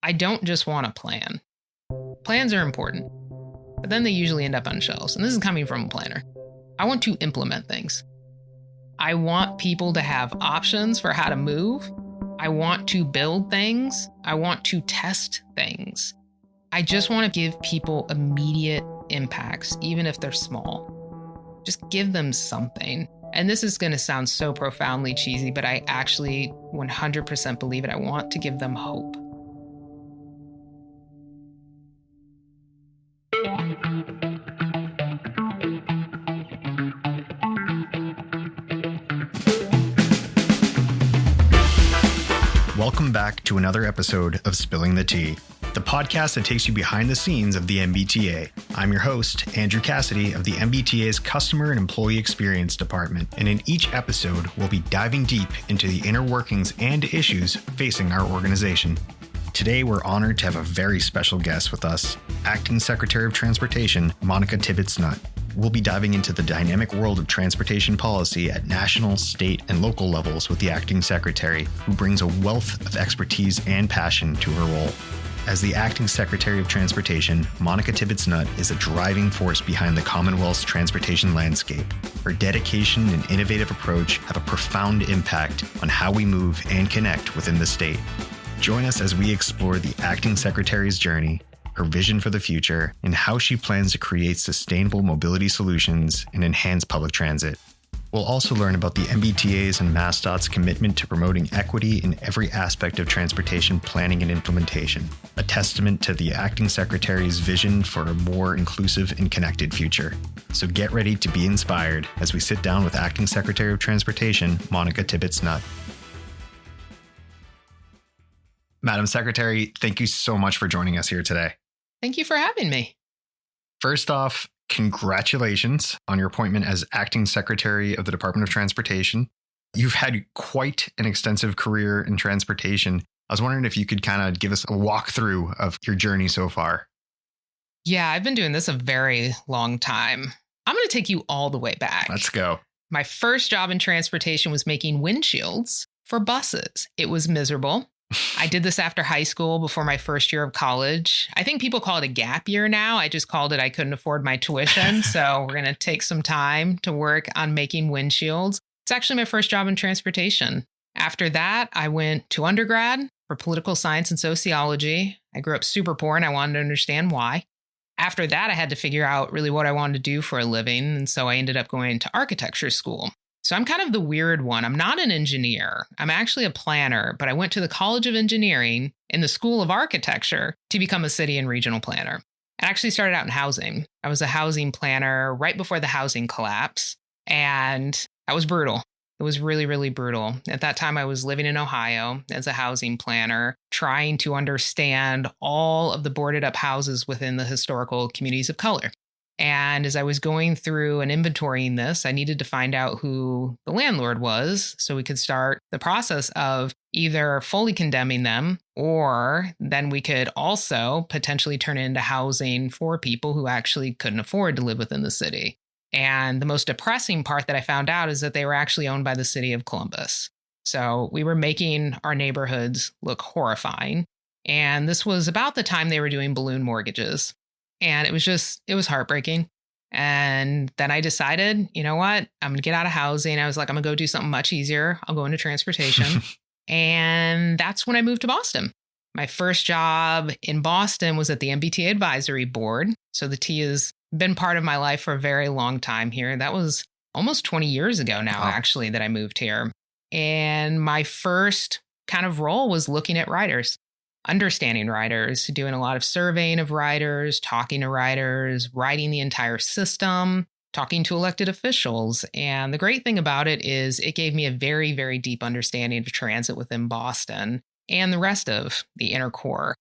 I don't just want a plan. Plans are important, but then they usually end up on shelves. And this is coming from a planner. I want to implement things. I want people to have options for how to move. I want to build things. I want to test things. I just want to give people immediate impacts, even if they're small. Just give them something. And this is going to sound so profoundly cheesy, but I actually 100% believe it. I want to give them hope. Welcome back to another episode of Spilling the Tea, the podcast that takes you behind the scenes of the MBTA. I'm your host, Andrew Cassidy of the MBTA's Customer and Employee Experience Department, and in each episode, we'll be diving deep into the inner workings and issues facing our organization. Today, we're honored to have a very special guest with us, Acting Secretary of Transportation, Monica Tibbits-Nutt. We'll be diving into the dynamic world of transportation policy at national, state, and local levels with the Acting Secretary, who brings a wealth of expertise and passion to her role. As the Acting Secretary of Transportation, Monica Tibbits-Nutt is a driving force behind the Commonwealth's transportation landscape. Her dedication and innovative approach have a profound impact on how we move and connect within the state. Join us as we explore the Acting Secretary's journey, her vision for the future, and how she plans to create sustainable mobility solutions and enhance public transit. We'll also learn about the MBTA's and MassDOT's commitment to promoting equity in every aspect of transportation planning and implementation, a testament to the Acting Secretary's vision for a more inclusive and connected future. So get ready to be inspired as we sit down with Acting Secretary of Transportation, Monica Tibbits-Nutt. Madam Secretary, thank you so much for joining us here today. Thank you for having me. First off, congratulations on your appointment as Acting Secretary of the Department of Transportation. You've had quite an extensive career in transportation. I was wondering if you could kind of give us a walkthrough of your journey so far. Yeah, I've been doing this a very long time. I'm going to take you all the way back. Let's go. My first job in transportation was making windshields for buses. It was miserable. I did this after high school before my first year of college. I think people call it a gap year now. I just called it I couldn't afford my tuition. So we're going to take some time to work on making windshields. It's actually my first job in transportation. After that, I went to undergrad for political science and sociology. I grew up super poor and I wanted to understand why. After that, I had to figure out really what I wanted to do for a living. And so I ended up going to architecture school. So I'm kind of the weird one. I'm not an engineer. I'm actually a planner, but I went to the College of Engineering in the School of Architecture to become a city and regional planner. I actually started out in housing. I was a housing planner right before the housing collapse, and that was brutal. It was really, really brutal. At that time, I was living in Ohio as a housing planner, trying to understand all of the boarded up houses within the historical communities of color. And as I was going through and inventorying this, I needed to find out who the landlord was so we could start the process of either fully condemning them, or then we could also potentially turn it into housing for people who actually couldn't afford to live within the city. And the most depressing part that I found out is that they were actually owned by the city of Columbus. So we were making our neighborhoods look horrifying. And this was about the time they were doing balloon mortgages. And it was heartbreaking. And then I decided, you know what, I'm going to get out of housing. I was like, I'm going to go do something much easier. I'll go into transportation. And that's when I moved to Boston. My first job in Boston was at the MBTA Advisory Board. So the T has been part of my life for a very long time here. That was almost 20 years ago now, actually, that I moved here. And my first kind of role was looking at riders. Understanding riders, doing a lot of surveying of riders, talking to riders, writing the entire system, talking to elected officials. And the great thing about it is it gave me a very, very deep understanding of transit within Boston and the rest of the inner core.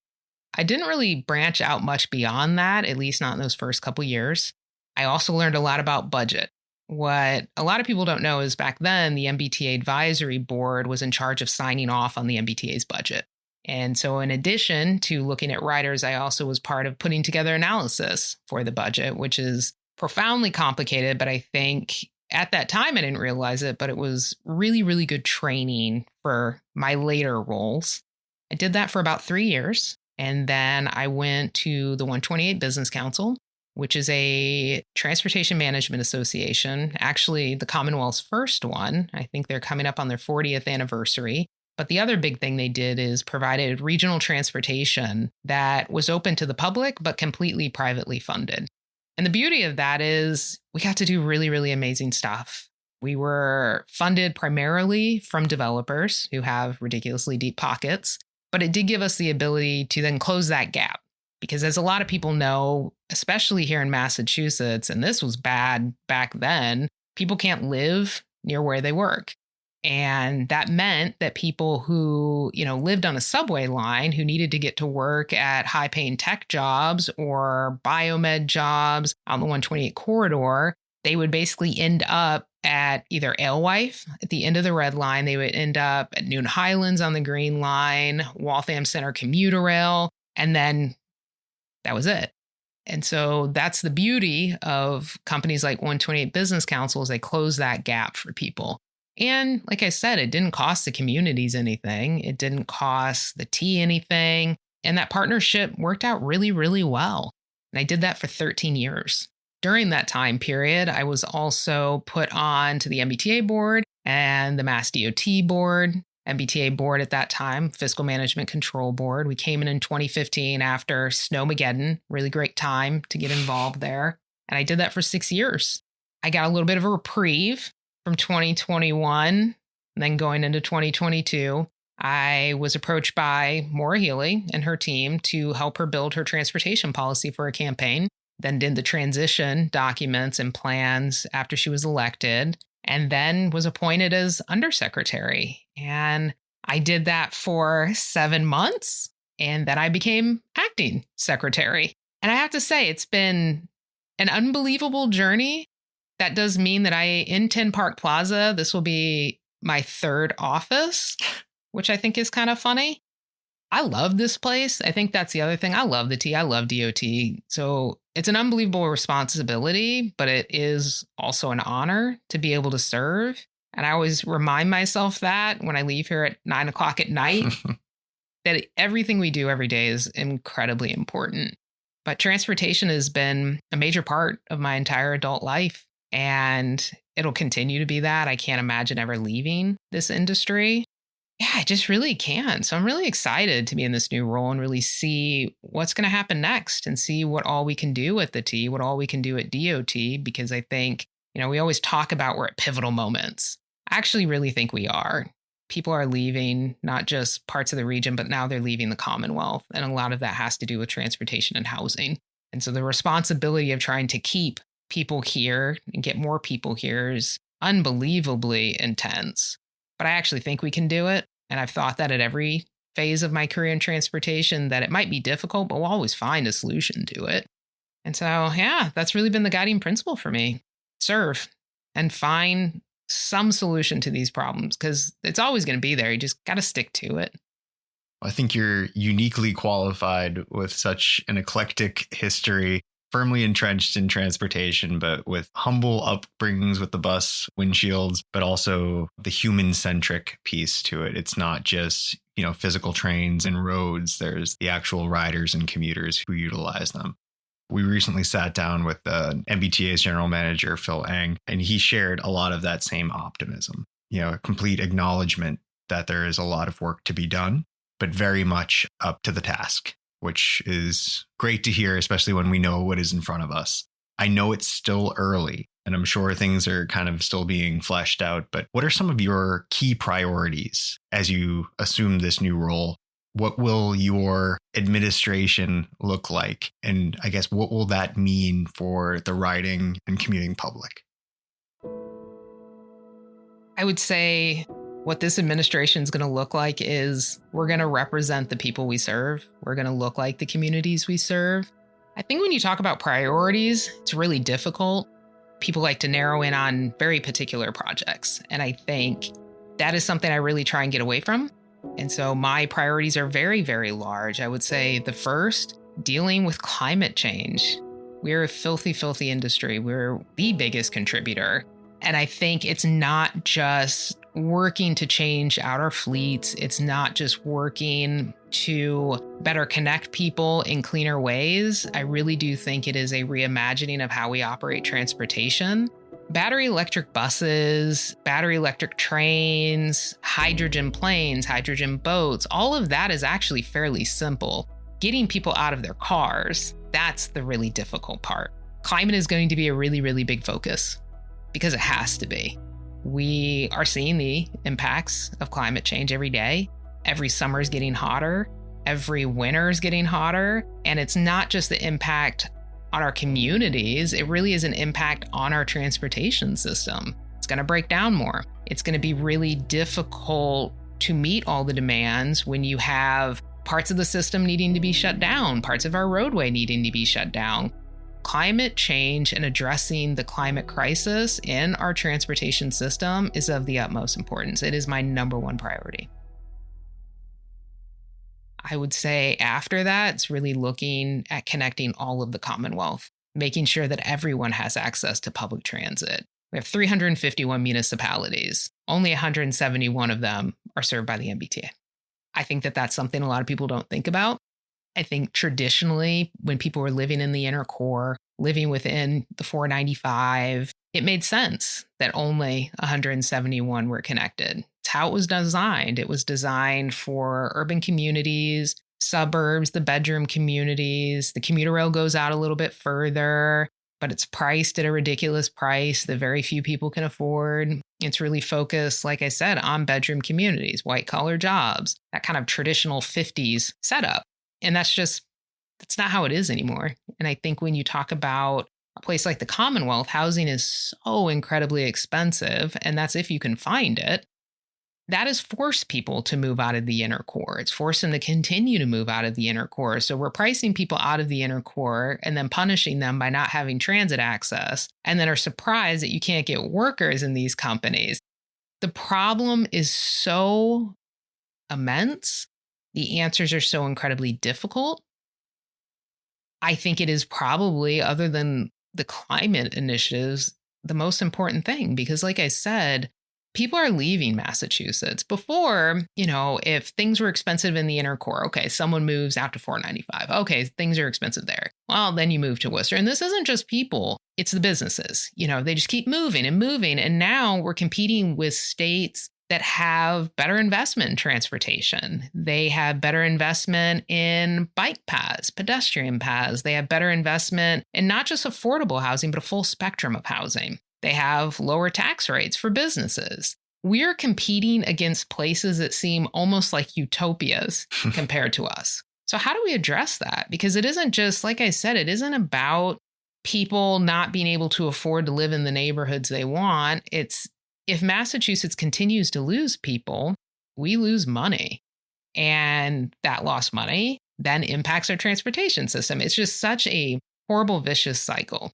I didn't really branch out much beyond that, at least not in those first couple years. I also learned a lot about budget. What a lot of people don't know is back then, the MBTA Advisory Board was in charge of signing off on the MBTA's budget. And so in addition to looking at riders, I also was part of putting together analysis for the budget, which is profoundly complicated. But I think at that time, I didn't realize it, but it was really, really good training for my later roles. I did that for about 3 years. And then I went to the 128 Business Council, which is a transportation management association, actually the Commonwealth's first one. I think they're coming up on their 40th anniversary. But the other big thing they did is provided regional transportation that was open to the public, but completely privately funded. And the beauty of that is we got to do really, really amazing stuff. We were funded primarily from developers who have ridiculously deep pockets, but it did give us the ability to then close that gap. Because as a lot of people know, especially here in Massachusetts, and this was bad back then, people can't live near where they work. And that meant that people who, lived on a subway line, who needed to get to work at high-paying tech jobs or biomed jobs on the 128 corridor, they would basically end up at either Alewife at the end of the red line. They would end up at Noon Highlands on the green line, Waltham Center commuter rail, and then that was it. And so that's the beauty of companies like 128 Business Council is they close that gap for people. And like I said, it didn't cost the communities anything. It didn't cost the T anything. And that partnership worked out really, really well. And I did that for 13 years. During that time period, I was also put on to the MBTA board and the MassDOT board. MBTA board at that time, Fiscal Management Control Board. We came in 2015 after Snowmageddon. Really great time to get involved there. And I did that for 6 years. I got a little bit of a reprieve from 2021, and then going into 2022, I was approached by Maura Healy and her team to help her build her transportation policy for a campaign, then did the transition documents and plans after she was elected, and then was appointed as undersecretary. And I did that for 7 months, and then I became acting secretary. And I have to say, it's been an unbelievable journey. That does mean that in 10 Park Plaza, this will be my third office, which I think is kind of funny. I love this place. I think that's the other thing. I love the T. I love DOT. So it's an unbelievable responsibility, but it is also an honor to be able to serve. And I always remind myself that when I leave here at 9 o'clock at night, that everything we do every day is incredibly important. But transportation has been a major part of my entire adult life. And it'll continue to be that. I can't imagine ever leaving this industry. Yeah, I just really can't. So I'm really excited to be in this new role and really see what's going to happen next and see what all we can do at the T, what all we can do at DOT, because I think, we always talk about we're at pivotal moments. I actually really think we are. People are leaving not just parts of the region, but now they're leaving the Commonwealth. And a lot of that has to do with transportation and housing. And so the responsibility of trying to keep people here and get more people here is unbelievably intense. But I actually think we can do it. And I've thought that at every phase of my career in transportation, that it might be difficult, but we'll always find a solution to it. And so, yeah, that's really been the guiding principle for me. Serve and find some solution to these problems, because it's always going to be there. You just got to stick to it. I think you're uniquely qualified with such an eclectic history, firmly entrenched in transportation, but with humble upbringings with the bus windshields, but also the human-centric piece to it. It's not just, physical trains and roads. There's the actual riders and commuters who utilize them. We recently sat down with the MBTA's general manager, Phil Eng, and he shared a lot of that same optimism, a complete acknowledgement that there is a lot of work to be done, but very much up to the task, which is great to hear, especially when we know what is in front of us. I know it's still early, and I'm sure things are kind of still being fleshed out, but what are some of your key priorities as you assume this new role? What will your administration look like? And I guess what will that mean for the riding and commuting public? I would say what this administration is going to look like is we're going to represent the people we serve. We're going to look like the communities we serve. I think when you talk about priorities, it's really difficult. People like to narrow in on very particular projects. And I think that is something I really try and get away from. And so my priorities are very, very large. I would say the first, dealing with climate change. We're a filthy, filthy industry. We're the biggest contributor. And I think it's not just working to change out our fleets. It's not just working to better connect people in cleaner ways. I really do think it is a reimagining of how we operate transportation. Battery electric buses, battery electric trains, hydrogen planes, hydrogen boats, all of that is actually fairly simple. Getting people out of their cars, that's the really difficult part. Climate is going to be a really, really big focus because it has to be. We are seeing the impacts of climate change every day. Every summer is getting hotter. Every winter is getting hotter. And it's not just the impact on our communities. It really is an impact on our transportation system. It's going to break down more. It's going to be really difficult to meet all the demands when you have parts of the system needing to be shut down, parts of our roadway needing to be shut down. Climate change and addressing the climate crisis in our transportation system is of the utmost importance. It is my number one priority. I would say after that, it's really looking at connecting all of the Commonwealth, making sure that everyone has access to public transit. We have 351 municipalities. Only 171 of them are served by the MBTA. I think that that's something a lot of people don't think about. I think traditionally, when people were living in the inner core, living within the 495, it made sense that only 171 were connected. It's how it was designed. It was designed for urban communities, suburbs, the bedroom communities. The commuter rail goes out a little bit further, but it's priced at a ridiculous price that very few people can afford. It's really focused, like I said, on bedroom communities, white-collar jobs, that kind of traditional 50s setup. And that's not how it is anymore. And I think when you talk about a place like the Commonwealth, housing is so incredibly expensive, and that's if you can find it. That has forced people to move out of the inner core. It's forced them to continue to move out of the inner core. So we're pricing people out of the inner core and then punishing them by not having transit access, and then are surprised that you can't get workers in these companies. The problem is so immense. The answers are so incredibly difficult. I think it is probably, other than the climate initiatives, the most important thing, because like I said, people are leaving Massachusetts. Before, if things were expensive in the inner core, okay, someone moves out to 495. Okay, things are expensive there. Well, then you move to Worcester. And this isn't just people, it's the businesses. They just keep moving and moving. And now we're competing with states that have better investment in transportation. They have better investment in bike paths, pedestrian paths. They have better investment in not just affordable housing, but a full spectrum of housing. They have lower tax rates for businesses. We're competing against places that seem almost like utopias compared to us. So how do we address that? Because it isn't just, like I said, it isn't about people not being able to afford to live in the neighborhoods they want. It's, if Massachusetts continues to lose people, we lose money. And that lost money then impacts our transportation system. It's just such a horrible, vicious cycle.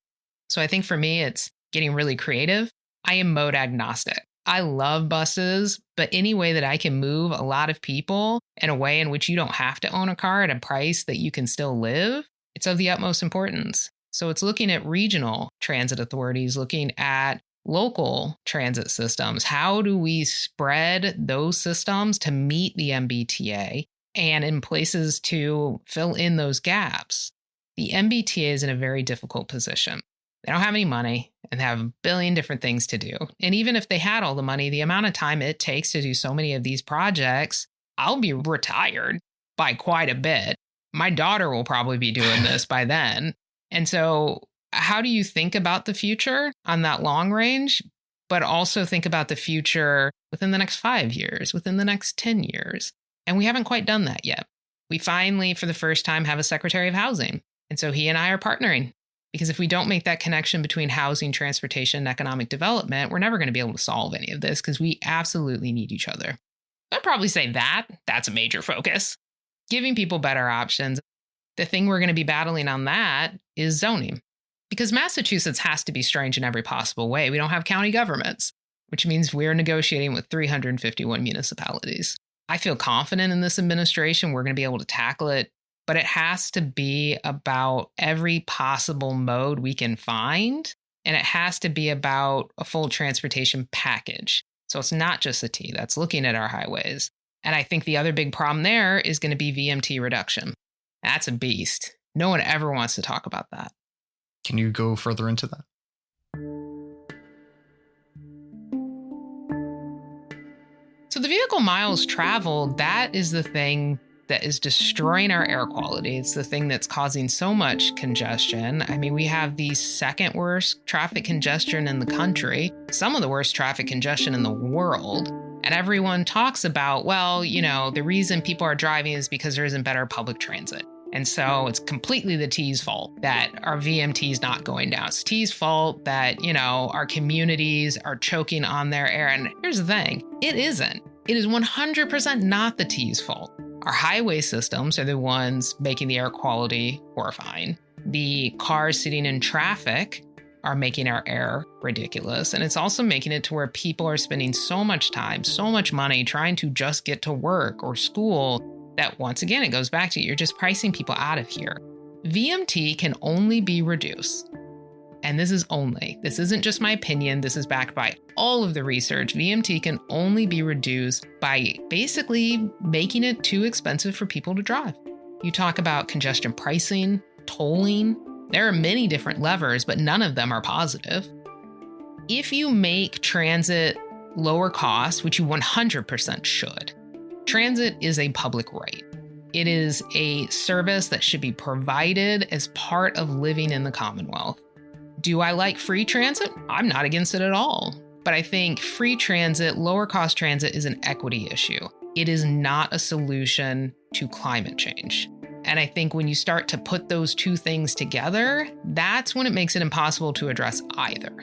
So I think for me, it's getting really creative. I am mode agnostic. I love buses, but any way that I can move a lot of people in a way in which you don't have to own a car at a price that you can still live, it's of the utmost importance. So it's looking at regional transit authorities, looking at local transit systems. How do we spread those systems to meet the MBTA, and in places to fill in those gaps? The MBTA is in a very difficult position. They don't have any money and have a billion different things to do. And even if they had all the money, the amount of time it takes to do so many of these projects, I'll be retired by quite a bit. My daughter will probably be doing this by then. And so how do you think about the future on that long range, but also think about the future within the next 5 years, within the next 10 years? And we haven't quite done that yet. We finally, for the first time, have a Secretary of Housing. And so he and I are partnering, because if we don't make that connection between housing, transportation, and economic development, we're never going to be able to solve any of this, because we absolutely need each other. I'd probably say that's a major focus. Giving people better options. The thing we're going to be battling on that is zoning. Because Massachusetts has to be strange in every possible way. We don't have county governments, which means we're negotiating with 351 municipalities. I feel confident in this administration. We're going to be able to tackle it, but it has to be about every possible mode we can find. And it has to be about a full transportation package. So it's not just the T that's looking at our highways. And I think the other big problem there is going to be VMT reduction. That's a beast. No one ever wants to talk about that. Can you go further into that? So the vehicle miles traveled, that is the thing that is destroying our air quality. It's the thing that's causing so much congestion. I mean, we have the second worst traffic congestion in the country, some of the worst traffic congestion in the world. And everyone talks about, well, you know, the reason people are driving is because there isn't better public transit. And so it's completely the T's fault that our VMT is not going down. It's T's fault that, you know, our communities are choking on their air. And here's the thing, it isn't. It is 100% not the T's fault. Our highway systems are the ones making the air quality horrifying. The cars sitting in traffic are making our air ridiculous. And it's also making it to where people are spending so much time, so much money trying to just get to work or school that once again, it goes back to you're just pricing people out of here. VMT can only be reduced. And this isn't just my opinion. This is backed by all of the research. VMT can only be reduced by basically making it too expensive for people to drive. You talk about congestion pricing, tolling. There are many different levers, but none of them are positive. If you make transit lower cost, which you 100% should, transit is a public right. It is a service that should be provided as part of living in the Commonwealth. Do I like free transit? I'm not against it at all. But I think free transit, lower cost transit is an equity issue. It is not a solution to climate change. And I think when you start to put those two things together, that's when it makes it impossible to address either.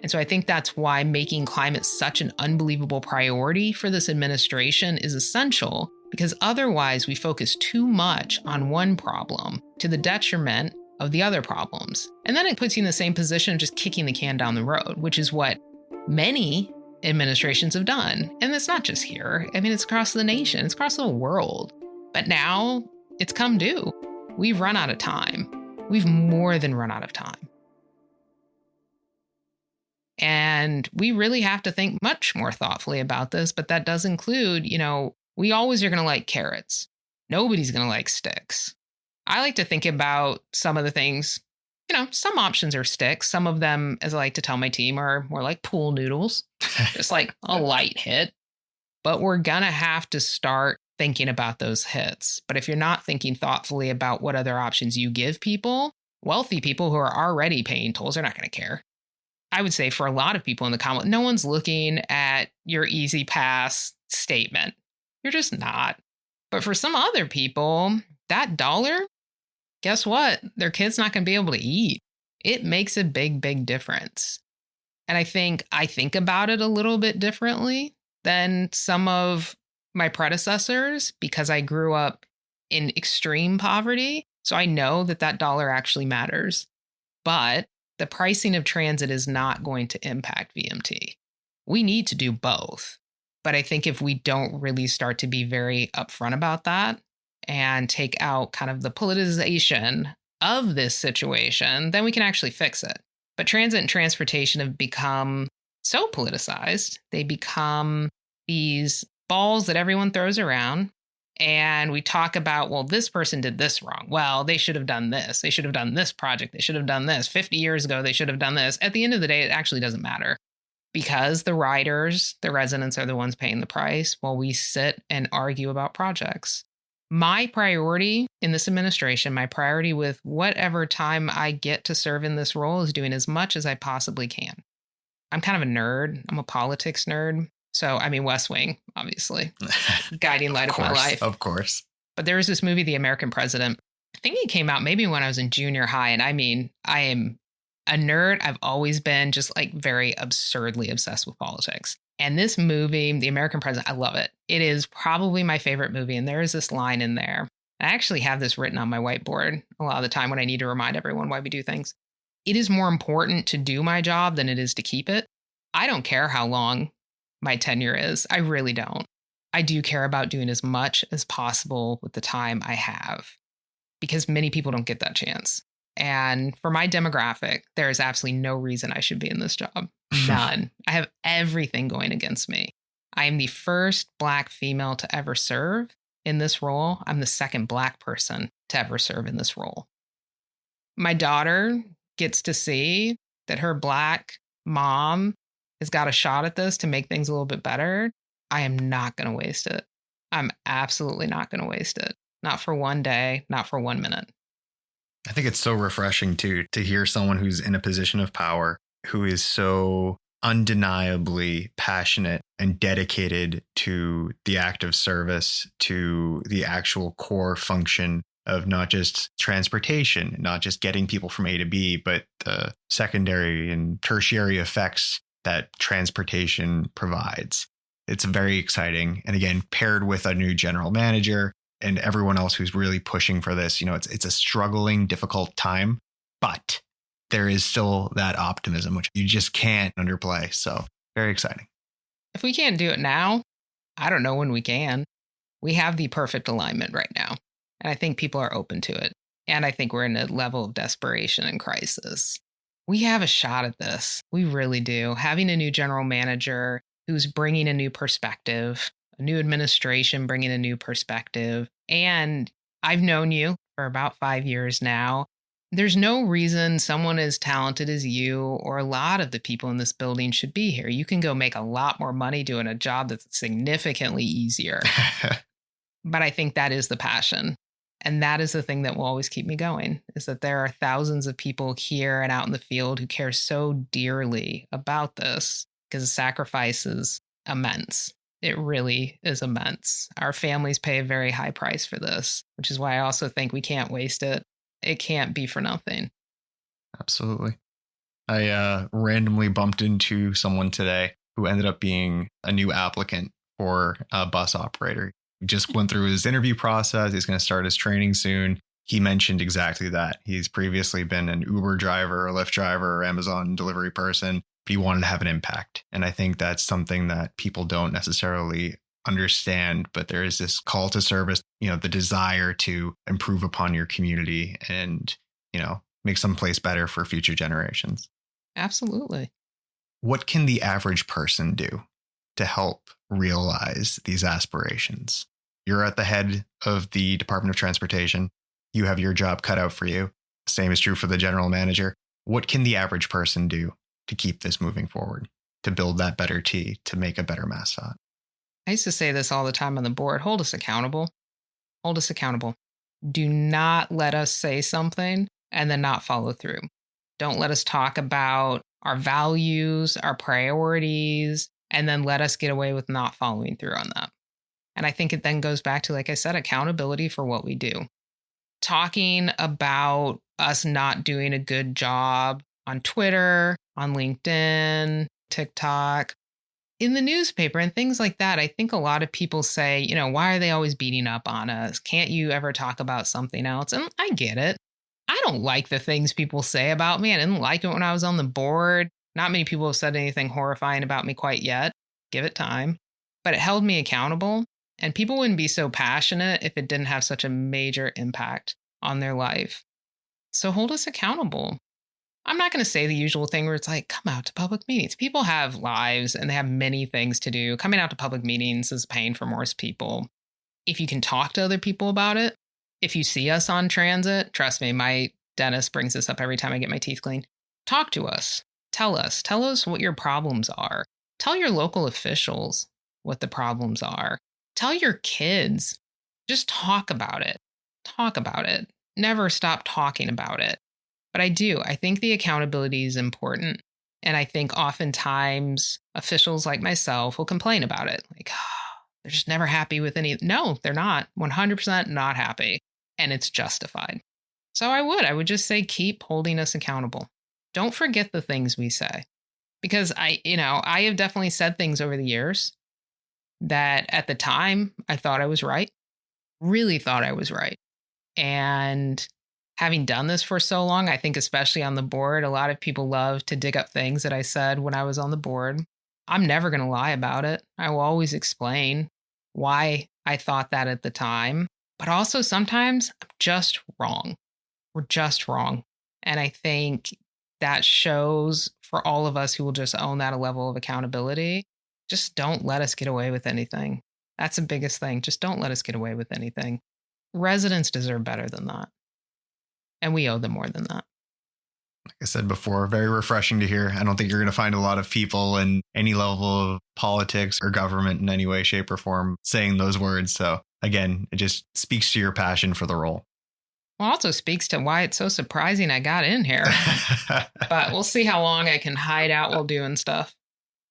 And so I think that's why making climate such an unbelievable priority for this administration is essential, because otherwise we focus too much on one problem to the detriment of the other problems. And then it puts you in the same position of just kicking the can down the road, which is what many administrations have done. And it's not just here. I mean, it's across the nation, it's across the world. But now it's come due. We've run out of time. We've more than run out of time. And we really have to think much more thoughtfully about this, but that does include, you know, we always are going to like carrots. Nobody's going to like sticks. I like to think about some of the things, you know, some options are sticks. Some of them, as I like to tell my team, are more like pool noodles, just like a light hit. But we're going to have to start thinking about those hits. But if you're not thinking thoughtfully about what other options you give people, wealthy people who are already paying tolls are not going to care. I would say for a lot of people in the Commonwealth, no one's looking at your easy pass statement. You're just not. But for some other people, that dollar, guess what? Their kid's not going to be able to eat. It makes a big, big difference. And I think about it a little bit differently than some of my predecessors because I grew up in extreme poverty. So I know that dollar actually matters. But the pricing of transit is not going to impact VMT. We need to do both. But I think if we don't really start to be very upfront about that and take out kind of the politicization of this situation, then we can actually fix it. But transit and transportation have become so politicized. They become these balls that everyone throws around. And we talk about, well, this person did this wrong. Well, they should have done this. They should have done this project. They should have done this. 50 years ago, they should have done this. At the end of the day, it actually doesn't matter because the riders, the residents are the ones paying the price while we sit and argue about projects. My priority in this administration, my priority with whatever time I get to serve in this role is doing as much as I possibly can. I'm kind of a nerd. I'm a politics nerd. So, I mean, West Wing, obviously, guiding light of my life. Of course. But there was this movie, The American President. I think it came out maybe when I was in junior high. And I mean, I am a nerd. I've always been just like very absurdly obsessed with politics. And this movie, The American President, I love it. It is probably my favorite movie. And there is this line in there. I actually have this written on my whiteboard a lot of the time when I need to remind everyone why we do things. It is more important to do my job than it is to keep it. I don't care how long my tenure is. I really don't. I do care about doing as much as possible with the time I have because many people don't get that chance. And for my demographic, there is absolutely no reason I should be in this job. None. I have everything going against me. I am the first Black female to ever serve in this role. I'm the second Black person to ever serve in this role. My daughter gets to see that her Black mom has got a shot at this to make things a little bit better. I am not going to waste it. I'm absolutely not going to waste it. Not for one day, not for 1 minute. I think it's so refreshing too to hear someone who's in a position of power, who is so undeniably passionate and dedicated to the act of service, to the actual core function of not just transportation, not just getting people from A to B, but the secondary and tertiary effects that transportation provides. It's very exciting. And again, paired with a new general manager and everyone else who's really pushing for this, it's a struggling, difficult time, but there is still that optimism, which you just can't underplay. So very exciting. If we can't do it now, I don't know when we can. We have the perfect alignment right now. And I think people are open to it. And I think we're in a level of desperation and crisis. We have a shot at this. We really do. Having a new general manager who's bringing a new perspective, a new administration bringing a new perspective. And I've known you for about 5 years now. There's no reason someone as talented as you or a lot of the people in this building should be here. You can go make a lot more money doing a job that's significantly easier. But I think that is the passion. And that is the thing that will always keep me going, is that there are thousands of people here and out in the field who care so dearly about this because the sacrifice is immense. It really is immense. Our families pay a very high price for this, which is why I also think we can't waste it. It can't be for nothing. Absolutely. I randomly bumped into someone today who ended up being a new applicant for a bus operator. He just went through his interview process. He's going to start his training soon. He mentioned exactly that. He's previously been an Uber driver, or Lyft driver, or Amazon delivery person. But he wanted to have an impact. And I think that's something that people don't necessarily understand, but there is this call to service, the desire to improve upon your community and, make some place better for future generations. Absolutely. What can the average person do to help realize these aspirations? You're at the head of the Department of Transportation. You have your job cut out for you. Same is true for the general manager. What can the average person do to keep this moving forward, to build that better T, to make a better MassDOT? I used to say this all the time on the board. Hold us accountable. Hold us accountable. Do not let us say something and then not follow through. Don't let us talk about our values, our priorities, and then let us get away with not following through on that. And I think it then goes back to, like I said, accountability for what we do. Talking about us not doing a good job on Twitter, on LinkedIn, TikTok, in the newspaper and things like that. I think a lot of people say, why are they always beating up on us? Can't you ever talk about something else? And I get it. I don't like the things people say about me. I didn't like it when I was on the board. Not many people have said anything horrifying about me quite yet. Give it time. But it held me accountable. And people wouldn't be so passionate if it didn't have such a major impact on their life. So hold us accountable. I'm not going to say the usual thing where it's like, come out to public meetings. People have lives and they have many things to do. Coming out to public meetings is pain for most people. If you can talk to other people about it, if you see us on transit, trust me, my dentist brings this up every time I get my teeth cleaned. Talk to us. Tell us what your problems are. Tell your local officials what the problems are. Tell your kids. Just talk about it. Talk about it. Never stop talking about it. But I think the accountability is important. And I think oftentimes officials like myself will complain about it. Like, they're just never happy with any. No, they're not. 100% not happy. And it's justified. So I would just say, keep holding us accountable. Don't forget the things we say. Because I have definitely said things over the years that at the time I thought I was right. Really thought I was right. And having done this for so long, I think especially on the board, a lot of people love to dig up things that I said when I was on the board. I'm never going to lie about it. I will always explain why I thought that at the time. But also sometimes I'm just wrong. We're just wrong. And I think that shows for all of us who will just own that a level of accountability. Just don't let us get away with anything. That's the biggest thing. Just don't let us get away with anything. Residents deserve better than that. And we owe them more than that. Like I said before, very refreshing to hear. I don't think you're going to find a lot of people in any level of politics or government in any way, shape, or form saying those words. So again, it just speaks to your passion for the role. Well, also speaks to why it's so surprising I got in here. But we'll see how long I can hide out while doing stuff.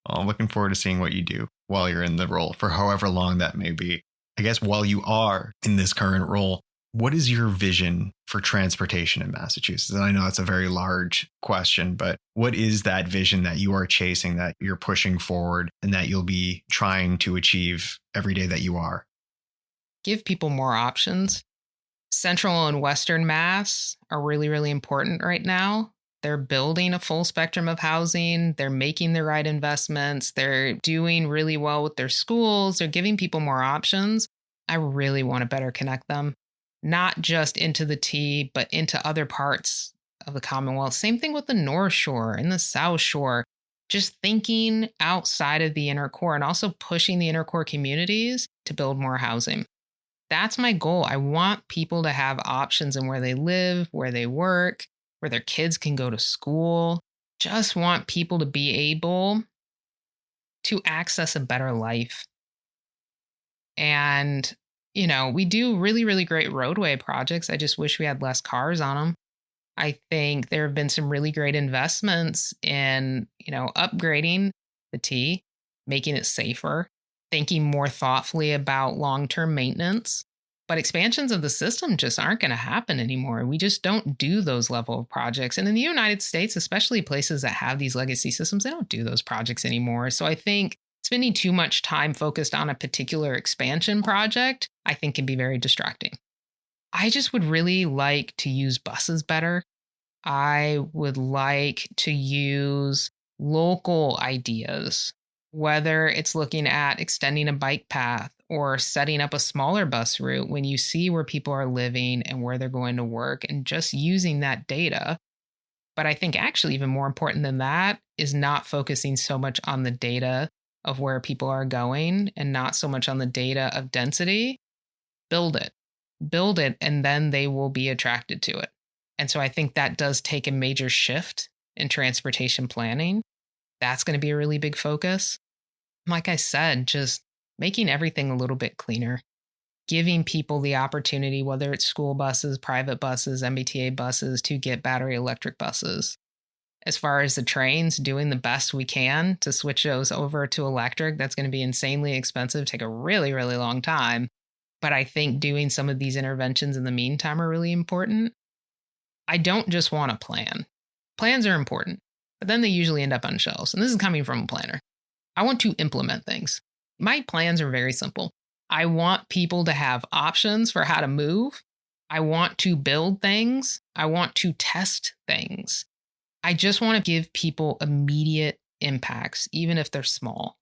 Well, I'm looking forward to seeing what you do while you're in the role for however long that may be. I guess while you are in this current role, what is your vision for transportation in Massachusetts? And I know that's a very large question, but what is that vision that you are chasing, that you're pushing forward, and that you'll be trying to achieve every day that you are? Give people more options. Central and Western Mass are really, really important right now. They're building a full spectrum of housing. They're making the right investments. They're doing really well with their schools. They're giving people more options. I really want to better connect them, not just into the T, but into other parts of the Commonwealth. Same thing with the North Shore and the South Shore. Just thinking outside of the inner core and also pushing the inner core communities to build more housing. That's my goal. I want people to have options in where they live, where they work, where their kids can go to school. Just want people to be able to access a better life. And, we do really, really great roadway projects. I just wish we had less cars on them. I think there have been some really great investments in, upgrading the T, making it safer, thinking more thoughtfully about long-term maintenance. But expansions of the system just aren't going to happen anymore. We just don't do those level of projects. And in the United States, especially places that have these legacy systems, they don't do those projects anymore. So I think spending too much time focused on a particular expansion project, I think can be very distracting. I just would really like to use buses better. I would like to use local ideas, whether it's looking at extending a bike path or setting up a smaller bus route when you see where people are living and where they're going to work and just using that data. But I think actually even more important than that is not focusing so much on the data of where people are going and not so much on the data of density. Build it, and then they will be attracted to it. And so I think that does take a major shift in transportation planning. That's going to be a really big focus. Like I said, just making everything a little bit cleaner, giving people the opportunity, whether it's school buses, private buses, MBTA buses, to get battery electric buses. As far as the trains, doing the best we can to switch those over to electric. That's going to be insanely expensive, take a really, really long time. But I think doing some of these interventions in the meantime are really important. I don't just want a plan. Plans are important, but then they usually end up on shelves. And this is coming from a planner. I want to implement things. My plans are very simple. I want people to have options for how to move. I want to build things. I want to test things. I just want to give people immediate impacts, even if they're small.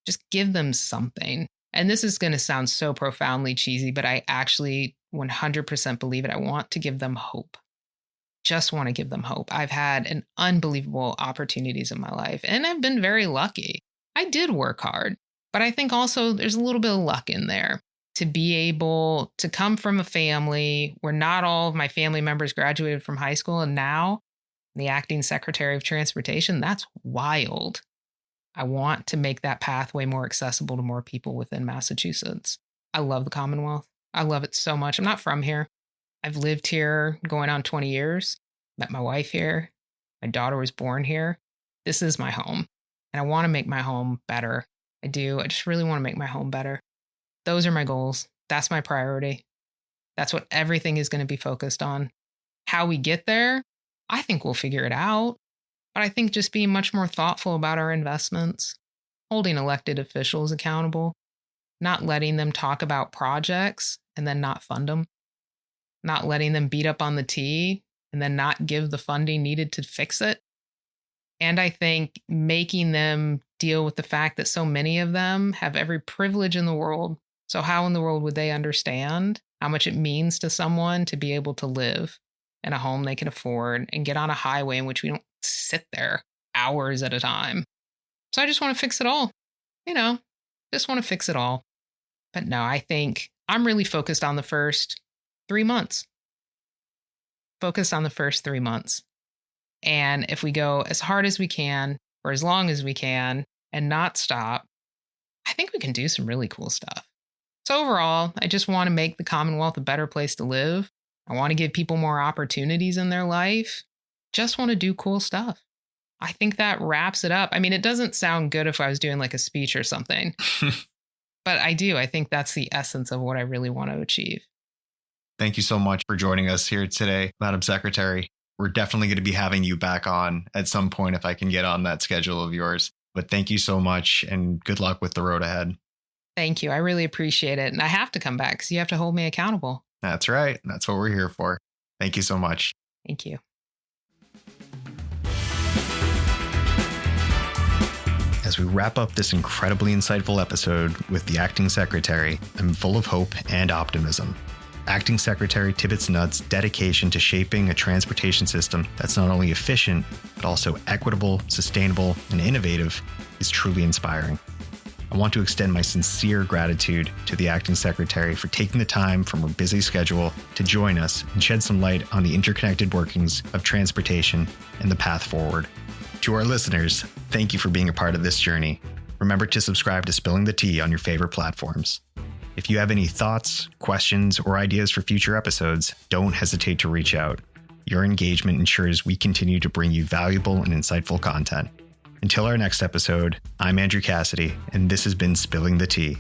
Just give them something. And this is going to sound so profoundly cheesy, but I actually 100% believe it. I want to give them hope. Just want to give them hope. I've had an unbelievable opportunities in my life, and I've been very lucky. I did work hard, but I think also there's a little bit of luck in there to be able to come from a family where not all of my family members graduated from high school, and now I'm the acting secretary of transportation. That's wild. I want to make that pathway more accessible to more people within Massachusetts. I love the Commonwealth. I love it so much. I'm not from here. I've lived here going on 20 years, met my wife here. My daughter was born here. This is my home, and I want to make my home better. I do. I just really want to make my home better. Those are my goals. That's my priority. That's what everything is going to be focused on. How we get there, I think we'll figure it out. But I think just being much more thoughtful about our investments, holding elected officials accountable, not letting them talk about projects and then not fund them, not letting them beat up on the T and then not give the funding needed to fix it. And I think making them deal with the fact that so many of them have every privilege in the world. So how in the world would they understand how much it means to someone to be able to live and a home they can afford and get on a highway in which we don't sit there hours at a time. So I just want to fix it all. Just want to fix it all. But no, I think I'm really focused on the first 3 months. Focused on the first 3 months. And if we go as hard as we can for as long as we can and not stop, I think we can do some really cool stuff. So overall, I just want to make the Commonwealth a better place to live. I want to give people more opportunities in their life. Just want to do cool stuff. I think that wraps it up. I mean, it doesn't sound good if I was doing like a speech or something, but I do. I think that's the essence of what I really want to achieve. Thank you so much for joining us here today, Madam Secretary. We're definitely going to be having you back on at some point if I can get on that schedule of yours. But thank you so much and good luck with the road ahead. Thank you. I really appreciate it. And I have to come back because you have to hold me accountable. That's right. That's what we're here for. Thank you so much. Thank you. As we wrap up this incredibly insightful episode with the Acting Secretary, I'm full of hope and optimism. Acting Secretary Tibbits-Nutt's dedication to shaping a transportation system that's not only efficient, but also equitable, sustainable, and innovative is truly inspiring. I want to extend my sincere gratitude to the Acting Secretary for taking the time from her busy schedule to join us and shed some light on the interconnected workings of transportation and the path forward. To our listeners, thank you for being a part of this journey. Remember to subscribe to Spilling the Tea on your favorite platforms. If you have any thoughts, questions, or ideas for future episodes, don't hesitate to reach out. Your engagement ensures we continue to bring you valuable and insightful content. Until our next episode, I'm Andrew Cassidy, and this has been Spilling the Tea.